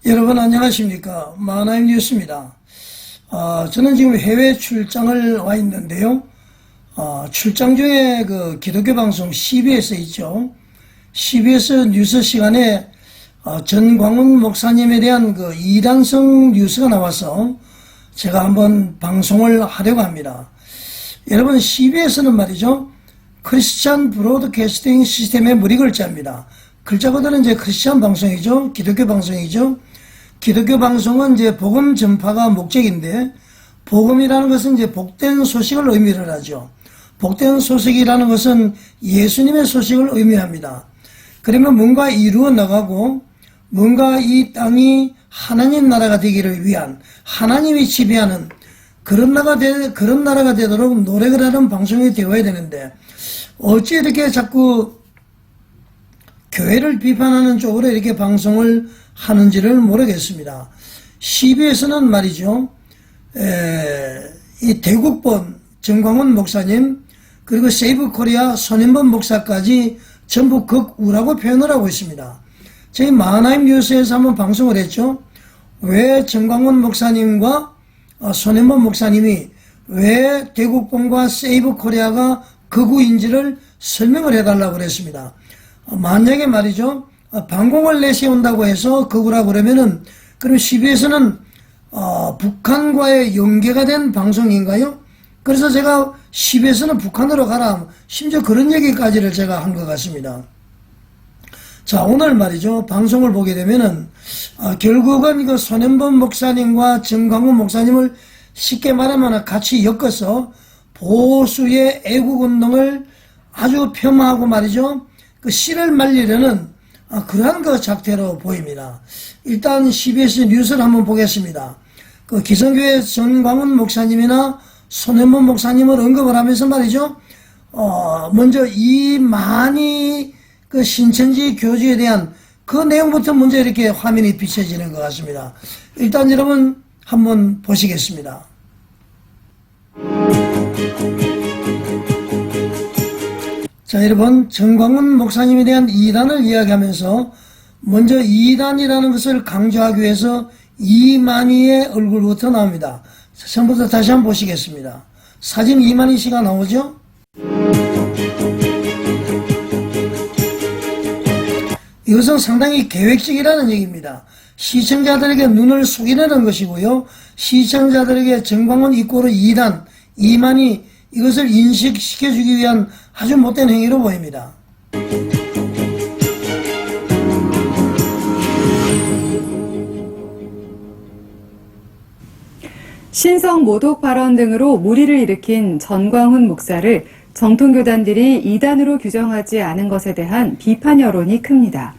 여러분 안녕하십니까. 마하나임 뉴스입니다. 저는 지금 해외 출장을 와 있는데요. 출장 중에 그 기독교 방송 CBS 있죠. CBS 뉴스 시간에 전광훈 목사님에 대한 그 이단성 뉴스가 나와서 제가 한번 방송을 하려고 합니다. 여러분, CBS는 말이죠, 크리스찬 브로드캐스팅 시스템의 무리글자입니다. 글자 그대로 이제 크리스찬 방송이죠. 기독교 방송이죠. 기독교 방송은 이제 복음 전파가 목적인데, 복음이라는 것은 이제 복된 소식을 의미를 하죠. 복된 소식이라는 것은 예수님의 소식을 의미합니다. 그러면 뭔가 이루어 나가고, 뭔가 이 땅이 하나님 나라가 되기를 위한, 하나님이 지배하는 그런 나라가 되도록 노력을 하는 방송이 되어야 되는데, 어찌 이렇게 자꾸 교회를 비판하는 쪽으로 이렇게 방송을 하는지를 모르겠습니다. CBS는 말이죠, 이 대국본 정광훈 목사님, 그리고 세이브 코리아 손인범 목사까지 전부 극우라고 표현을 하고 있습니다. 저희 마하나임 뉴스에서 한번 방송을 했죠. 왜 정광훈 목사님과 손인범 목사님이 왜 대국본과 세이브 코리아가 극우인지를 설명을 해달라고 그랬습니다. 만약에 말이죠, 방공을 내세운다고 해서 극우라고 그러면은, 그럼 CBS는 북한과의 연계가 된 방송인가요? 그래서 제가 CBS는 북한으로 가라, 심지어 그런 얘기까지를 제가 한 것 같습니다. 자, 오늘 말이죠, 방송을 보게 되면은 결국은 그 손인범 목사님과 정광훈 목사님을 쉽게 말하면 같이 엮어서 보수의 애국운동을 아주 폄하하고 말이죠, 그 씨를 말리려는 그러한 그 작태로 보입니다. 일단 CBS 뉴스를 한번 보겠습니다. 그 기성교회 정광훈 목사님이나 손인범 목사님을 언급을 하면서 말이죠, 먼저 이 많이 그 신천지 교주에 대한 그 내용부터 먼저 이렇게 화면이 비춰지는 것 같습니다. 일단 여러분 한번 보시겠습니다. 자, 여러분, 정광훈 목사님에 대한 이단을 이야기하면서 먼저 이단이라는 것을 강조하기 위해서 이만희의 얼굴부터 나옵니다. 자, 처음부터 다시 한번 보시겠습니다. 사진 이만희 씨가 나오죠? 이것은 상당히 계획적이라는 얘기입니다. 시청자들에게 눈을 속이려는 것이고요. 시청자들에게 정광훈 이꼬르 이단, 이만희, 이것을 인식시켜주기 위한 아주 못된 행위로 보입니다. 신성 모독 발언 등으로 물의를 일으킨 전광훈 목사를 정통교단들이 이단으로 규정하지 않은 것에 대한 비판 여론이 큽니다.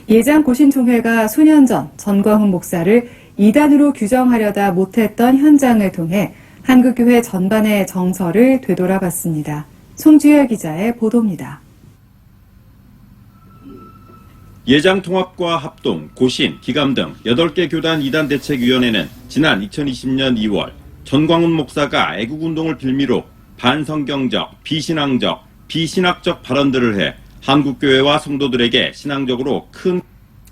예장 고신총회가 수년 전 전광훈 목사를 이단으로 규정하려다 못했던 현장을 통해 한국교회 전반의 정서를 되돌아봤습니다. 송주열 기자의 보도입니다. 예장통합과 합동, 고신, 기감 등 8개 교단 이단대책위원회는 지난 2020년 2월 전광훈 목사가 애국운동을 빌미로 반성경적, 비신앙적, 비신학적 발언들을 해 한국교회와 성도들에게 신앙적으로 큰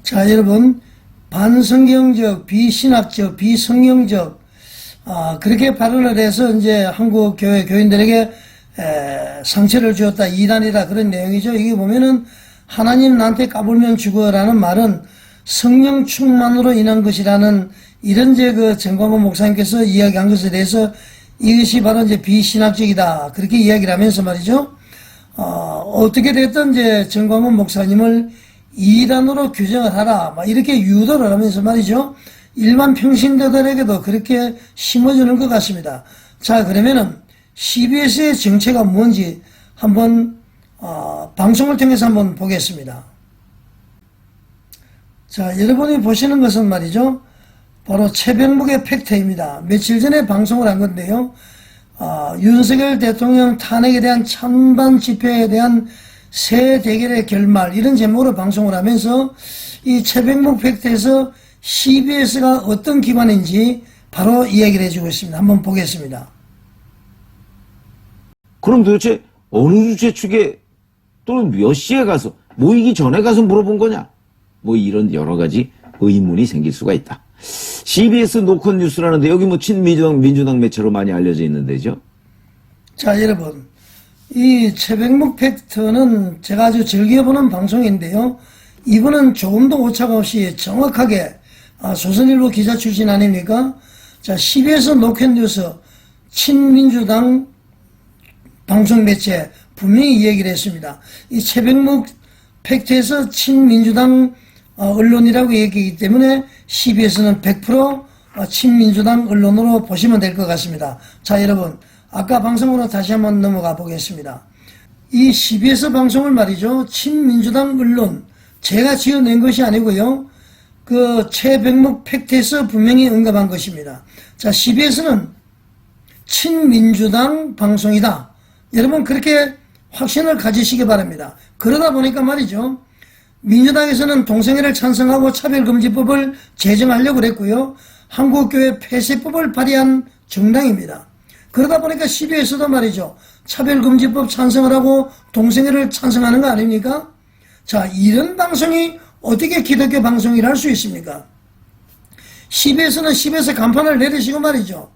자, 여러분, 반성경적, 비신학적, 비성경적 그렇게 발언을 해서 이제 한국 교회 교인들에게 상처를 주었다, 이단이다, 그런 내용이죠. 이게 보면은 하나님 나한테 까불면 죽어라는 말은 성령 충만으로 인한 것이라는 이런 이제 그 정광훈 목사님께서 이야기한 것에 대해서 이것이 바로 이제 비신학적이다, 그렇게 이야기를 하면서 말이죠. 어떻게 됐든 이제 정광훈 목사님을 이단으로 규정을 하라, 막 이렇게 유도를 하면서 말이죠. 일반 평신도들에게도 그렇게 심어주는 것 같습니다. 자, 그러면은 CBS의 정체가 뭔지 한번 방송을 통해서 한번 보겠습니다. 자, 여러분이 보시는 것은 말이죠, 바로 최병목의 팩트입니다. 며칠 전에 방송을 한 건데요, 윤석열 대통령 탄핵에 대한 찬반 집회에 대한 새 대결의 결말, 이런 제목으로 방송을 하면서 이 최병목 팩트에서 CBS가 어떤 기관인지 바로 이야기를 해주고 있습니다. 한번 보겠습니다. 그럼 도대체 어느 주최 측에 또는 몇 시에 가서 모이기 전에 가서 물어본 거냐? 뭐 이런 여러 가지 의문이 생길 수가 있다. CBS 노컷 뉴스라는데 여기 뭐 친민주당, 민주당 매체로 많이 알려져 있는데죠. 자, 여러분. 이 최백목 팩트는 제가 아주 즐겨보는 방송인데요. 이분은 조금도 오차가 없이 정확하게 조선일보 기자 출신 아닙니까? 자, CBS 노컷 뉴스 친민주당 방송 매체 분명히 이 얘기를 했습니다. 이 최백목 팩트에서 친민주당 언론이라고 얘기하기 때문에 CBS는 100% 친민주당 언론으로 보시면 될 것 같습니다. 자, 여러분, 아까 방송으로 다시 한번 넘어가 보겠습니다. 이 CBS 방송을 말이죠, 친민주당 언론, 제가 지어낸 것이 아니고요, 그 최백목 팩트에서 분명히 언급한 것입니다. 자, CBS는 친민주당 방송이다. 여러분 그렇게 확신을 가지시기 바랍니다. 그러다 보니까 말이죠, 민주당에서는 동성애를 찬성하고 차별금지법을 제정하려고 그랬고요, 한국교회 폐쇄법을 발의한 정당입니다. 그러다 보니까 CBS도 말이죠, 차별금지법 찬성을 하고 동성애를 찬성하는 거 아닙니까? 자, 이런 방송이 어떻게 기독교 방송이라 할 수 있습니까? CBS는 CBS 간판을 내리시고 말이죠,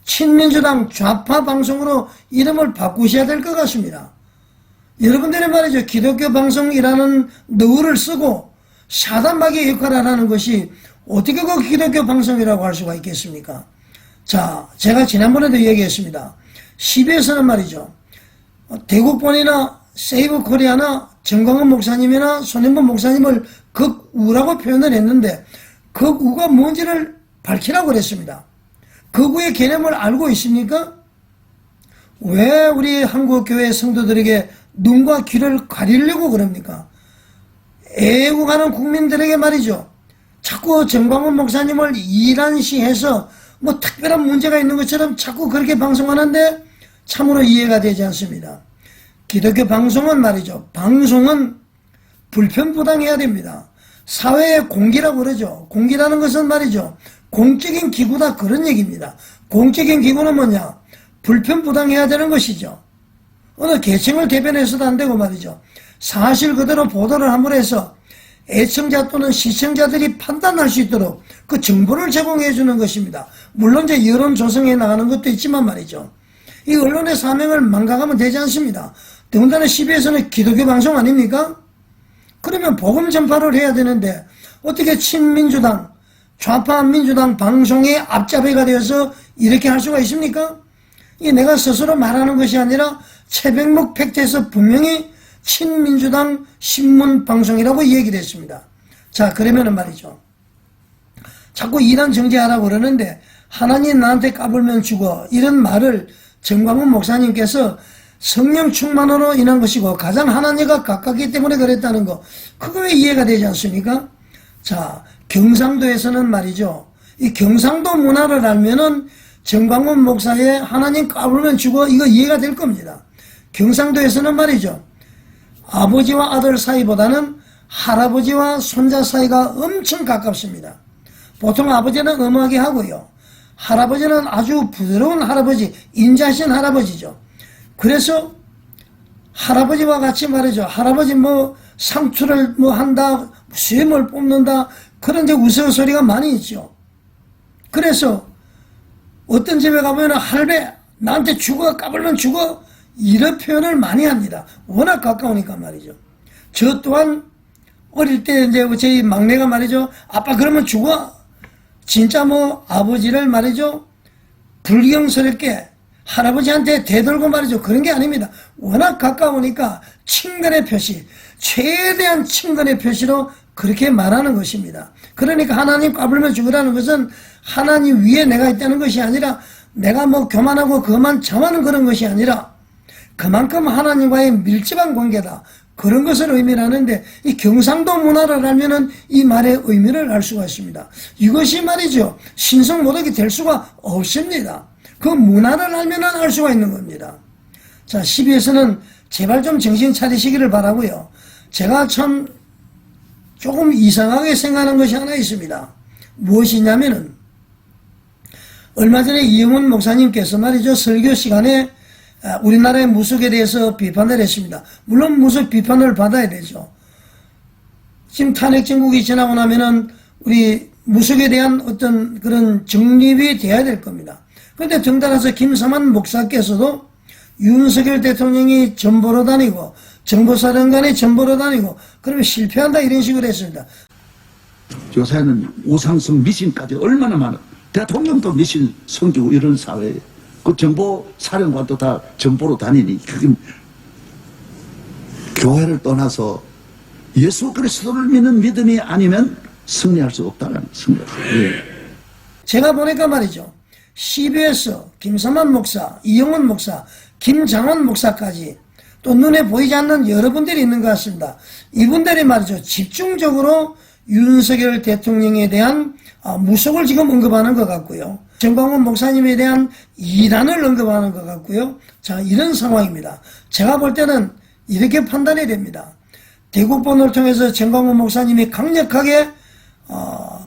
친민주당 좌파 방송으로 이름을 바꾸셔야 될 것 같습니다. 여러분들이 말이죠, 기독교 방송이라는 너울을 쓰고 사단마귀의 역할을 하는 것이 어떻게 그 기독교 방송이라고 할 수가 있겠습니까? 자, 제가 지난번에도 얘기했습니다. CBS는 말이죠, 대국본이나 세이브코리아나 정광훈 목사님이나 손현범 목사님을 극우라고 표현을 했는데 극우가 뭔지를 밝히라고 그랬습니다. 극우의 개념을 알고 있습니까? 왜 우리 한국교회 성도들에게 눈과 귀를 가리려고 그럽니까? 애국하는 국민들에게 말이죠, 자꾸 정광훈 목사님을 이란시해서 뭐 특별한 문제가 있는 것처럼 자꾸 그렇게 방송하는데 참으로 이해가 되지 않습니다. 기독교 방송은 말이죠, 방송은 불편부당해야 됩니다. 사회의 공기라고 그러죠. 공기라는 것은 말이죠, 공적인 기구다, 그런 얘기입니다. 공적인 기구는 뭐냐? 불편부당해야 되는 것이죠. 어느 계층을 대변해서도 안 되고 말이죠, 사실 그대로 보도를 함으로 해서 애청자 또는 시청자들이 판단할 수 있도록 그 정보를 제공해 주는 것입니다. 물론 이제 여론 조성해 나가는 것도 있지만 말이죠, 이 언론의 사명을 망각하면 되지 않습니다. 더군다나 CBS는 기독교 방송 아닙니까? 그러면 복음 전파를 해야 되는데 어떻게 친민주당, 좌파 민주당 방송의 앞잡이가 되어서 이렇게 할 수가 있습니까? 이 내가 스스로 말하는 것이 아니라 최백목 팩트에서 분명히 친민주당 신문 방송이라고 얘기를 했습니다. 자, 그러면은 말이죠, 자꾸 이단 정죄하라고 그러는데 하나님 나한테 까불면 죽어, 이런 말을 정광훈 목사님께서 성령 충만으로 인한 것이고 가장 하나님과 가깝기 때문에 그랬다는 거, 그거 왜 이해가 되지 않습니까? 자, 경상도에서는 말이죠, 이 경상도 문화를 알면은 정광훈 목사의 하나님 까불면 죽어, 이거 이해가 될 겁니다. 경상도에서는 말이죠, 아버지와 아들 사이보다는 할아버지와 손자 사이가 엄청 가깝습니다. 보통 아버지는 엄하게 하고요, 할아버지는 아주 부드러운 할아버지, 인자신 할아버지죠. 그래서 할아버지와 같이 말이죠, 할아버지 뭐 상투를 뭐 한다, 쇠물 뽑는다, 그런 이제 우스갯소리가 많이 있죠. 그래서 어떤 집에 가면 할배 나한테 죽어, 까불면 죽어, 이런 표현을 많이 합니다. 워낙 가까우니까 말이죠. 저 또한 어릴 때 이제 저희 막내가 말이죠, 아빠 그러면 죽어, 진짜 뭐 아버지를 말이죠, 불경스럽게 할아버지한테 대들고 말이죠, 그런 게 아닙니다. 워낙 가까우니까 친근의 표시, 최대한 친근의 표시로 그렇게 말하는 것입니다. 그러니까 하나님 까불면 죽으라는 것은 하나님 위에 내가 있다는 것이 아니라 내가 뭐 교만하고 그만 참하는 그런 것이 아니라 그만큼 하나님과의 밀접한 관계다, 그런 것을 의미하는데, 이 경상도 문화를 알면은 이 말의 의미를 알 수가 있습니다. 이것이 말이죠, 신성모독이 될 수가 없습니다. 그 문화를 알면은 알 수가 있는 겁니다. 자, CBS는 제발 좀 정신 차리시기를 바라고요. 제가 참 조금 이상하게 생각하는 것이 하나 있습니다. 무엇이냐면은 얼마 전에 이영훈 목사님께서 말이죠, 설교 시간에 우리나라의 무속에 대해서 비판을 했습니다. 물론 무속 비판을 받아야 되죠. 지금 탄핵 정국이 지나고 나면은 우리 무속에 대한 어떤 그런 정립이 돼야 될 겁니다. 그런데 덩달아서 김삼환 목사께서도 윤석열 대통령이 전보로 다니고 정보사령관이 전보로 다니고 그러면 실패한다 이런 식으로 했습니다. 요새는 우상성 미신까지 얼마나 많아. 대통령도 미신 섬기고 이런 사회에 그 정보 사령관도 다 정보로 다니니 그게 교회를 떠나서 예수 그리스도를 믿는 믿음이 아니면 승리할 수 없다는 생각. 예. 제가 보니까 말이죠. CBS 김삼환 목사, 이영훈 목사, 김장원 목사까지 또 눈에 보이지 않는 여러분들이 있는 것 같습니다. 이분들이 말이죠. 집중적으로 윤석열 대통령에 대한 무속을 지금 언급하는 것 같고요. 정광훈 목사님에 대한 이단을 언급하는 것 같고요. 자, 이런 상황입니다. 제가 볼 때는 이렇게 판단이 됩니다. 대국본을 통해서 정광훈 목사님이 강력하게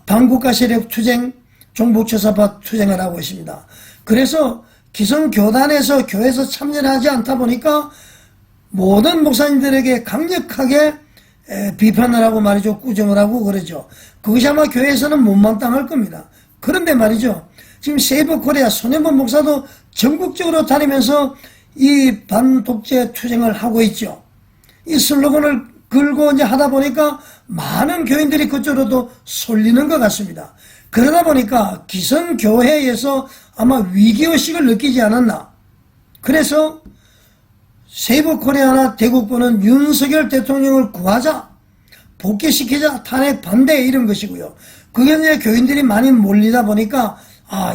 반국가 세력 투쟁, 종북처사파 투쟁을 하고 있습니다. 그래서 기성교단에서 교회에서 참여하지 않다 보니까 모든 목사님들에게 강력하게 비판을 하고 말이죠. 꾸정을 하고 그러죠. 그것이 아마 교회에서는 못마땅할 겁니다. 그런데 말이죠. 지금 세이브코리아 손혜원 목사도 전국적으로 다니면서 이 반독재 투쟁을 하고 있죠. 이 슬로건을 걸고 이제 하다 보니까 많은 교인들이 그쪽으로도 쏠리는 것 같습니다. 그러다 보니까 기성교회에서 아마 위기의식을 느끼지 않았나. 그래서 세이브코리아나 대국본은 윤석열 대통령을 구하자, 복귀시키자, 탄핵 반대 이런 것이고요. 그게 이제 교인들이 많이 몰리다 보니까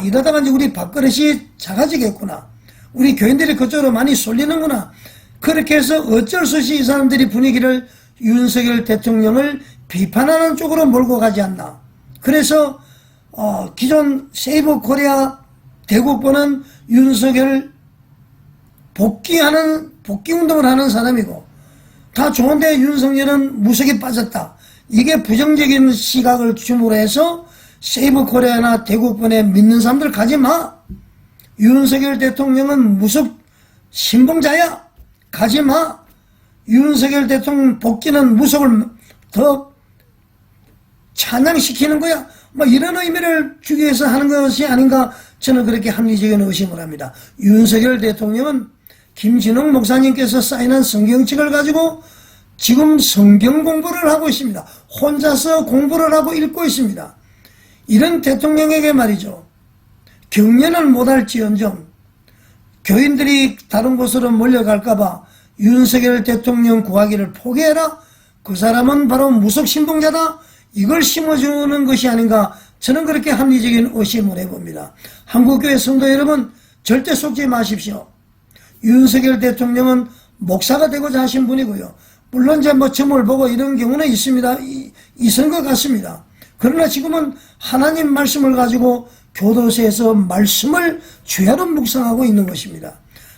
이러다가 이제 우리 밥그릇이 작아지겠구나. 우리 교인들이 그쪽으로 많이 쏠리는구나. 그렇게 해서 어쩔 수 없이 이 사람들이 분위기를 윤석열 대통령을 비판하는 쪽으로 몰고 가지 않나. 그래서 기존 세이브코리아 대국본은 윤석열 복귀운동을 하는 사람이고 다 좋은데 윤석열은 무속에 빠졌다. 이게 부정적인 시각을 줌으로 해서 세이브코리아나 대국본에 믿는 사람들 가지 마. 윤석열 대통령은 무속 신봉자야. 가지 마. 윤석열 대통령 복귀는 무속을 더 찬양시키는 거야. 뭐 이런 의미를 주기 위해서 하는 것이 아닌가 저는 그렇게 합리적인 의심을 합니다. 윤석열 대통령은 김진웅 목사님께서 사인한 성경책을 가지고 지금 성경 공부를 하고 있습니다. 혼자서 공부를 하고 읽고 있습니다. 이런 대통령에게 말이죠. 격려는 못할지언정 교인들이 다른 곳으로 몰려갈까봐 윤석열 대통령 구하기를 포기해라. 그 사람은 바로 무속신봉자다. 이걸 심어주는 것이 아닌가 저는 그렇게 합리적인 의심을 해봅니다. 한국교회 성도 여러분 절대 속지 마십시오. 윤석열 대통령은 목사가 되고자 하신 분이고요. 물론 이제 뭐 점을 보고 이런 경우는 있습니다. 있은 것 같습니다. 그러나 지금은 하나님 말씀을 가지고 교도소에서 말씀을 주야로 묵상하고 있는 것입니다.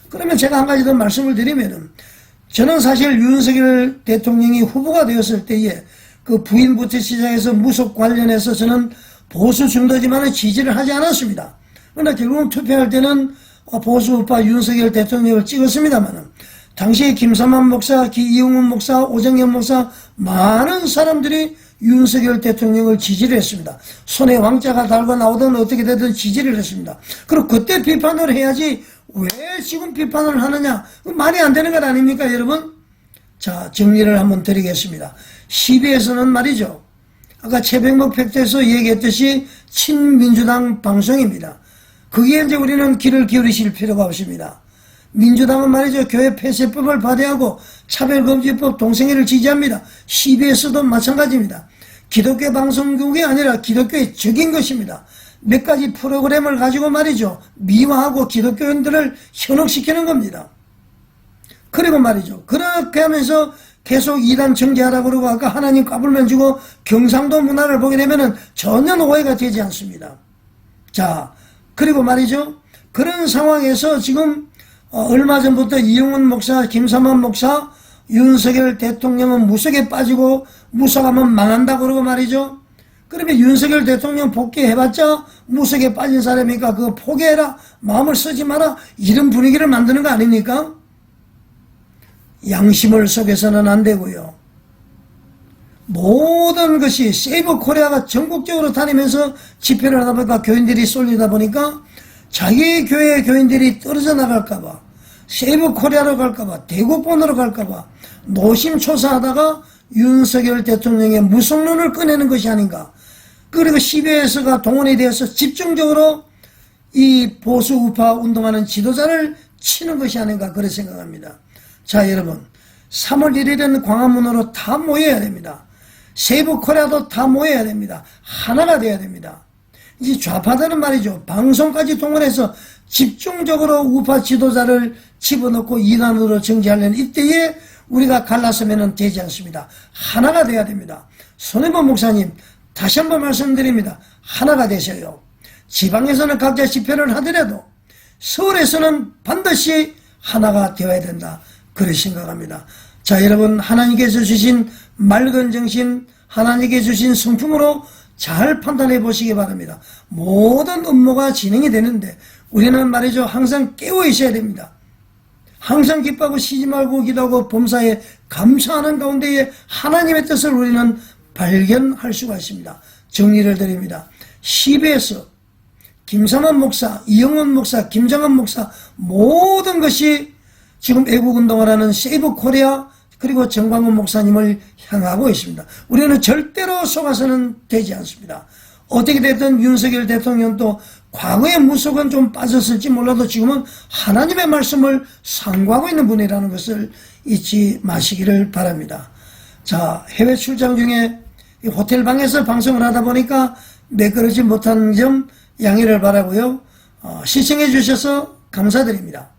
그러면 제가 한 가지 더 말씀을 드리면은 저는 사실 윤석열 대통령이 후보가 되었을 때에 그 부인부터 시작해서 무속 관련해서 저는 보수 중도지만은 지지를 하지 않았습니다. 그러나 결국은 투표할 때는 보수우파 윤석열 대통령을 찍었습니다만은 당시에 김삼환 목사, 이영훈 목사, 오정현 목사 많은 사람들이 윤석열 대통령을 지지를 했습니다. 손에 왕자가 달고 나오든 어떻게 되든 지지를 했습니다. 그리고 그때 비판을 해야지 왜 지금 비판을 하느냐. 말이 안 되는 것 아닙니까 여러분? 자, 정리를 한번 드리겠습니다. CBS는 말이죠. 아까 최백목 팩트에서 얘기했듯이 친민주당 방송입니다. 거기에 이제 우리는 귀를 기울이실 필요가 없습니다. 민주당은 말이죠. 교회 폐쇄법을 반대하고 차별금지법 동성애를 지지합니다. CBS도 마찬가지입니다. 기독교 방송국이 아니라 기독교의 적인 것입니다. 몇 가지 프로그램을 가지고 말이죠. 미화하고 기독교인들을 현혹시키는 겁니다. 그리고 말이죠. 그렇게 하면서 계속 이단 정죄하라고 그러고 아까 하나님 까불면 주고 경상도 문화를 보게 되면은 전혀 오해가 되지 않습니다. 자, 그리고 말이죠. 그런 상황에서 지금 얼마 전부터 이영훈 목사, 김삼환 목사, 윤석열 대통령은 무속에 빠지고 무속하면 망한다 그러고 말이죠. 그러면 윤석열 대통령 복귀해봤자 무속에 빠진 사람이니까 그거 포기해라. 마음을 쓰지 마라. 이런 분위기를 만드는 거 아닙니까? 양심을 속여서는 안 되고요. 모든 것이 세이브 코리아가 전국적으로 다니면서 집회를 하다 보니까 교인들이 쏠리다 보니까 자기 교회 교인들이 떨어져 나갈까봐, 세이브 코리아로 갈까봐, 대국본으로 갈까봐 노심초사하다가 윤석열 대통령의 무속론을 꺼내는 것이 아닌가. 그리고 CBS가 동원이 되어서 집중적으로 이 보수 우파 운동하는 지도자를 치는 것이 아닌가 그렇게 생각합니다. 자, 여러분, 3월 1일에는 광화문으로 다 모여야 됩니다. 세이브 코리아도 다 모여야 됩니다. 하나가 돼야 됩니다. 이제 좌파들은 말이죠, 방송까지 동원해서 집중적으로 우파 지도자를 집어넣고 이단으로 정지하려는 이때에 우리가 갈라서면 되지 않습니다. 하나가 돼야 됩니다. 손혜원 목사님, 다시 한번 말씀드립니다. 하나가 되셔요. 지방에서는 각자 집회를 하더라도 서울에서는 반드시 하나가 되어야 된다. 그렇게 생각합니다. 자, 여러분, 하나님께서 주신 맑은 정신, 하나님께 주신 성품으로 잘 판단해 보시기 바랍니다. 모든 업무가 진행이 되는데 우리는 말이죠, 항상 깨어 있어야 됩니다. 항상 기뻐하고 쉬지 말고 기도하고 범사에 감사하는 가운데에 하나님의 뜻을 우리는 발견할 수가 있습니다. 정리를 드립니다. CBS, 김삼환 목사, 이영원 목사, 김정은 목사 모든 것이 지금 애국운동을 하는 세이브 코리아 그리고 정광훈 목사님을 향하고 있습니다. 우리는 절대로 속아서는 되지 않습니다. 어떻게 됐든 윤석열 대통령도 과거의 무속은 좀 빠졌을지 몰라도 지금은 하나님의 말씀을 상고하고 있는 분이라는 것을 잊지 마시기를 바랍니다. 자, 해외 출장 중에 호텔 방에서 방송을 하다 보니까 매끄러지 못한 점 양해를 바라고요. 시청해 주셔서 감사드립니다.